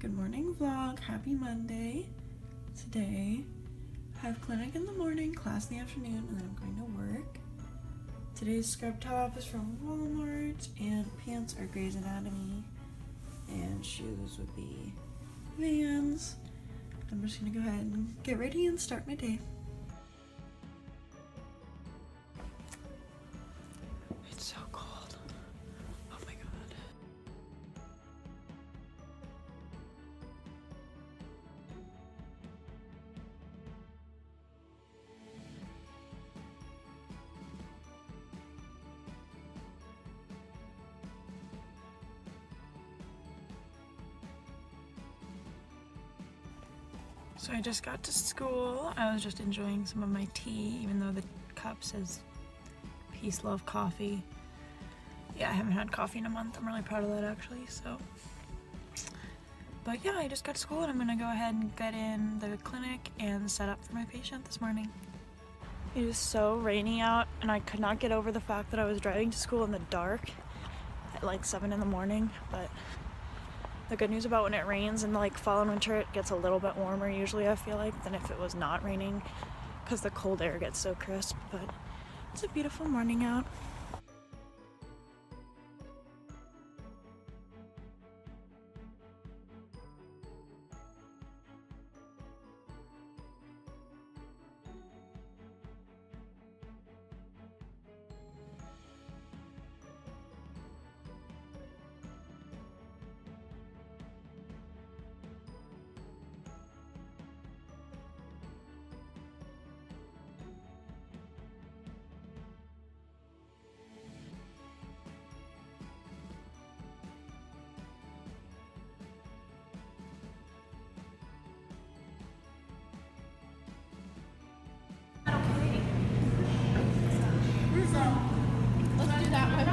Good morning vlog, happy Monday. Today I have clinic in the morning, class in the afternoon, and then I'm going to work. Today's scrub top is from Walmart, and pants are Grey's Anatomy, and shoes would be Vans. I'm just gonna go ahead and get ready and start my day. It's so cold. Oh my god. So I just got to school. I was just enjoying some of my tea, even though the cup says peace, love, coffee. Yeah, I haven't had coffee in a month. I'm really proud of that actually, so. But yeah, I just got to school and I'm gonna go ahead and get in the clinic and set up for my patient this morning. It is so rainy out and I could not get over the fact that I was driving to school in the dark at like 7 in the morning, but the good news about when it rains in like fall and winter, it gets a little bit warmer usually, I feel like, than if it was not raining, because the cold air gets so crisp. But it's a beautiful morning out.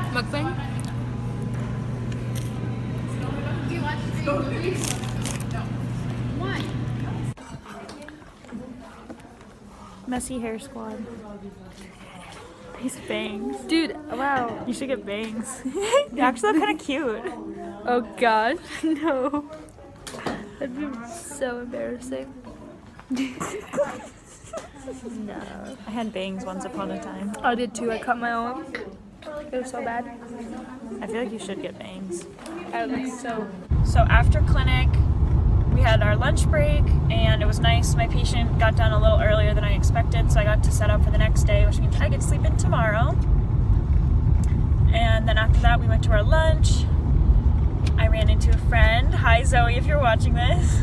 Mukbang? Do you watch movies? No. Why? Messy hair squad. These bangs. Dude, wow. You should get bangs. They actually look kind of cute. Oh god, no. That'd be so embarrassing. No. I had bangs once upon a time. I did too. I cut my own. It was so bad. I feel like you should get bangs. I look so. So after clinic, we had our lunch break and it was nice. My patient got done a little earlier than I expected, so I got to set up for the next day, which means I get to sleep in tomorrow. And then after that, we went to our lunch. I ran into a friend. Hi Zoe, if you're watching this.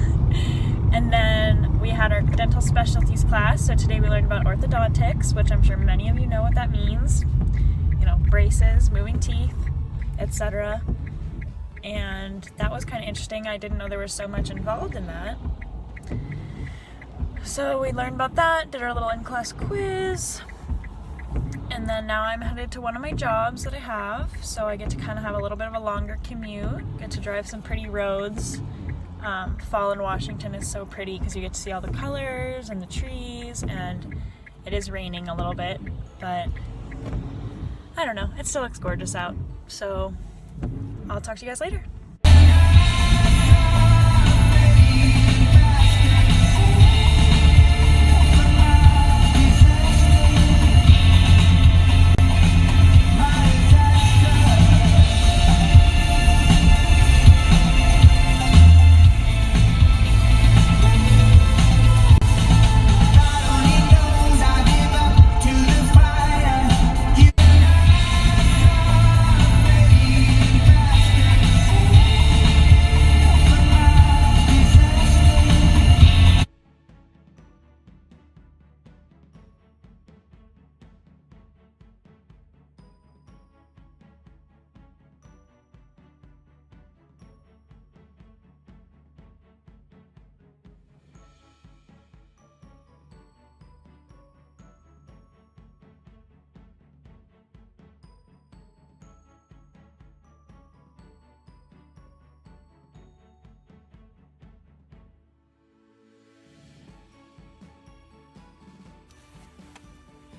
And then we had our dental specialties class. So today we learned about orthodontics, which I'm sure many of you know what that means. You know, braces, moving teeth, etc. And that was kind of interesting. I didn't know there was so much involved in that. So we learned about that, did our little in-class quiz, and then now I'm headed to one of my jobs that I have. So I get to kind of have a little bit of a longer commute, get to drive some pretty roads. Fall in Washington is so pretty because you get to see all the colors and the trees, and it is raining a little bit, but I don't know, it still looks gorgeous out. So I'll talk to you guys later.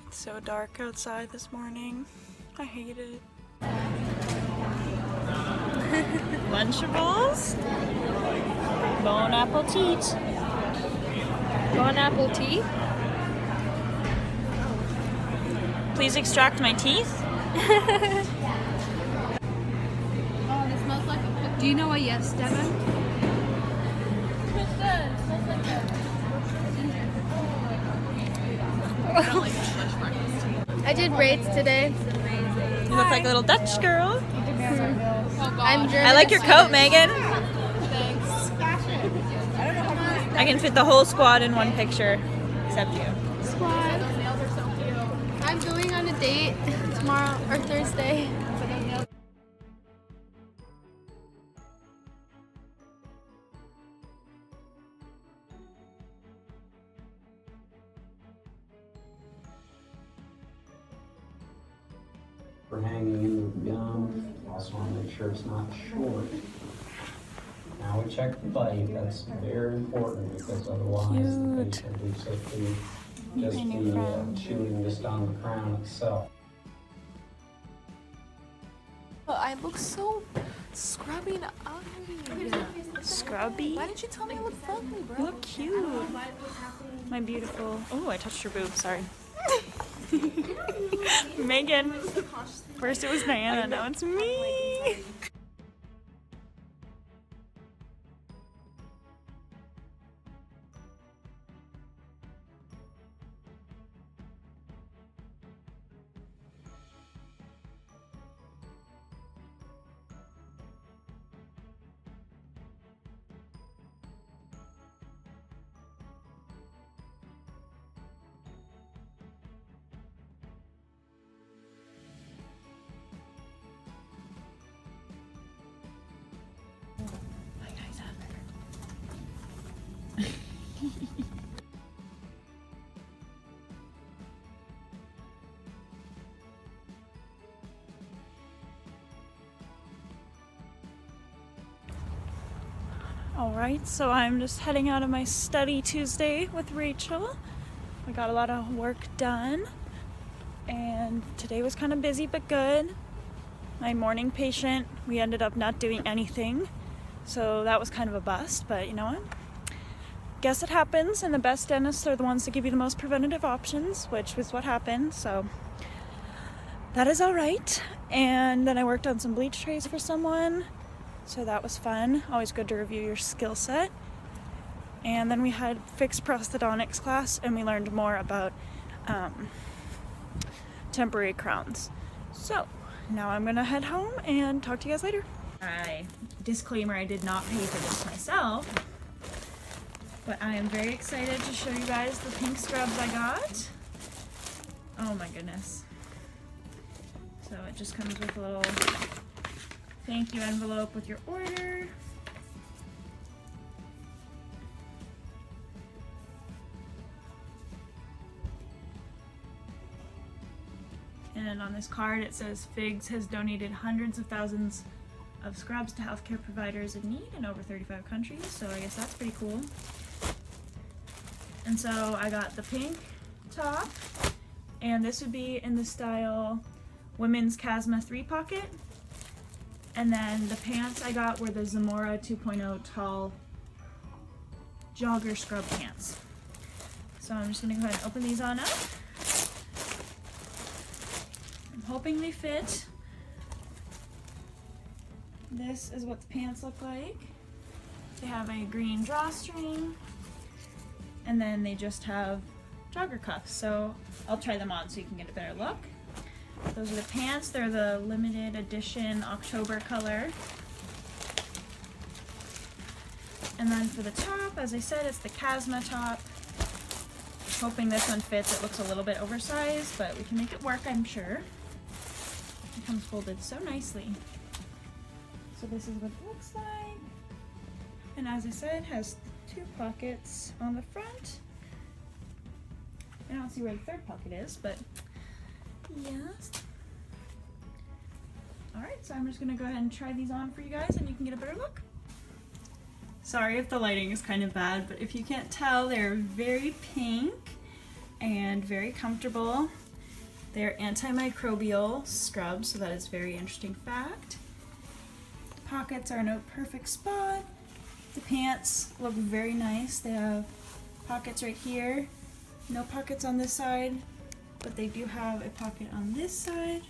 It's so dark outside this morning. I hate it. Lunchables? Bon appetit. Bon appetit. Please extract my teeth. Do you know a yes, Devin? I did rates today. You look like a little Dutch girl. I'm German. I like your coat, Megan. I can fit the whole squad in one picture, except you. Squad. I'm going on a date tomorrow or Thursday. For hanging in with gum, also want to make sure it's not short. Now we check the bite, that's very important because otherwise the patient will simply just be chewing just on the crown itself. I look so scrubby and ugly. Scrubby? Why didn't you tell me I look ugly, bro? You look cute. My beautiful. Oh, I touched your boob. Sorry. Megan. First it was Diana, now it's me. Alright, so I'm just heading out of my study Tuesday with Rachel. We got a lot of work done, and today was kind of busy but good. My morning patient, we ended up not doing anything, so that was kind of a bust, but you know what? Guess it happens, and the best dentists are the ones that give you the most preventative options, which was what happened, so that is alright. And then I worked on some bleach trays for someone. So that was fun. Always good to review your skill set. And then we had fixed prosthodontics class, and we learned more about temporary crowns. So now I'm gonna head home and talk to you guys later. Disclaimer, I did not pay for this myself, but I am very excited to show you guys the pink scrubs I got. Oh my goodness. So it just comes with a little thank you envelope with your order. And on this card it says Figs has donated hundreds of thousands of scrubs to healthcare providers in need in over 35 countries, so I guess that's pretty cool. And so I got the pink top, and this would be in the style Women's Chasma 3 pocket. And then the pants I got were the Zamora 2.0 tall jogger scrub pants. So I'm just gonna go ahead and open these on up. I'm hoping they fit. This is what the pants look like. They have a green drawstring, and then they just have jogger cuffs. So I'll try them on so you can get a better look. Those are the pants. They're the limited edition October color. And then for the top, as I said, it's the Chasma top. Hoping this one fits. It looks a little bit oversized, but we can make it work, I'm sure. It comes folded so nicely. So this is what it looks like. And as I said, it has 2 pockets on the front. I don't see where the 3rd pocket is, but yes. Alright, so I'm just going to go ahead and try these on for you guys and you can get a better look. Sorry if the lighting is kind of bad, but if you can't tell, they're very pink and very comfortable. They're antimicrobial scrubs, so that is a very interesting fact. The pockets are in a perfect spot, The pants look very nice. They have pockets right here. No pockets on this side, but they do have a pocket on this side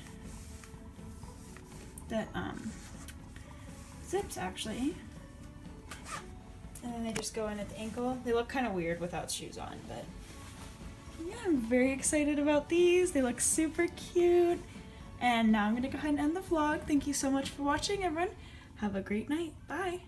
that zips actually. And then they just go in at the ankle. They look kind of weird without shoes on, but yeah, I'm very excited about these. They look super cute. And now I'm gonna go ahead and end the vlog. Thank you so much for watching, everyone. Have a great night. Bye.